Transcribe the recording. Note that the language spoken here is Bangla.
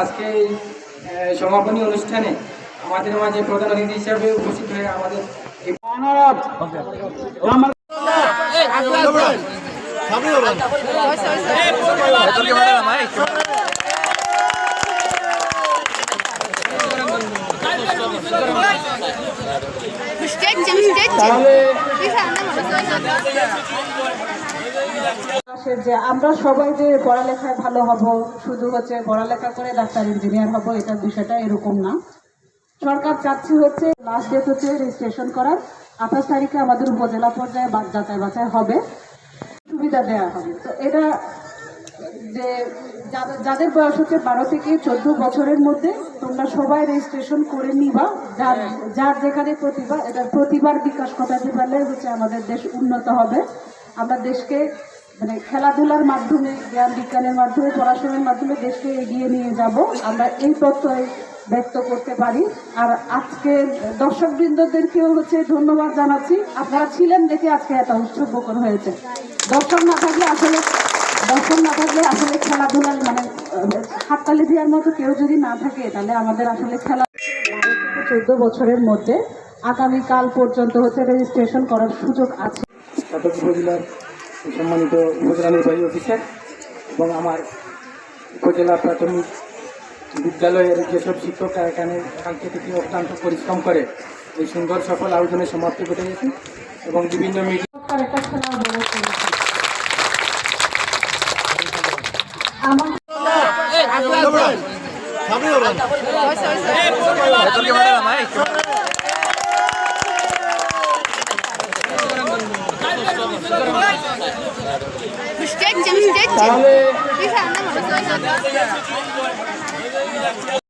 আজকে এই সমাপনী অনুষ্ঠানে আমাদের মাঝে প্রধান অতিথি হিসাবে উপস্থিত হয়ে আমাদের এই যে আমরা সবাই যে পড়ালেখায় ভালো হব, শুধু হচ্ছে পড়ালেখা করে ডাক্তার ইঞ্জিনিয়ার হব, এটা বিষয়টা এরকম না। সরকার চাচ্ছে হচ্ছে লাস্ট ডেট হচ্ছে রেজিস্ট্রেশন করার 28 তারিখে আমাদের উপজেলা পর্যায়ে যাচাই বাছাই হবে, সুবিধা দেওয়া হবে। তো এটা যে যাদের বয়স হচ্ছে 12 থেকে 14 বছরের মধ্যে তোমরা সবাই রেজিস্ট্রেশন করে নিবা। যার যেখানে প্রতিভা, এটা প্রতিভার বিকাশ ঘটাতে পারলে হচ্ছে আমাদের দেশ উন্নত হবে। আমরা দেশকে মানে খেলাধুলার মাধ্যমে, জ্ঞান বিজ্ঞানের মাধ্যমে, পড়াশোনার মাধ্যমে দেশকে এগিয়ে নিয়ে যাব, আমরা এই তথ্যই ব্যক্ত করতে পারি। আর আজকে দর্শকবৃন্দদেরকেও হচ্ছে ধন্যবাদ জানাচ্ছি, আপনারা ছিলেন দেখে আজকে এত উৎসবমুখর হয়েছে। দর্শক না থাকলে আসলে খেলাধুলার মানে হাততালি দেওয়ার মতো কেউ যদি না থাকে, তাহলে আমাদের আসলে খেলা 14 বছরের মধ্যে আগামীকাল পর্যন্ত হচ্ছে রেজিস্ট্রেশন করার সুযোগ আছে। উপজেলার সম্মানিত উপজেলা নির্বাহী অফিসার এবং আমার উপজেলা প্রাথমিক বিদ্যালয়ের যেসব শিক্ষকরা এখানে থেকে অত্যন্ত পরিশ্রম করে এই সুন্দর সফল আয়োজনের সমাপ্তি ঘটিয়েছে এবং বিভিন্ন মিডিয়া একটা খেলার ব্যবস্থা Mistake.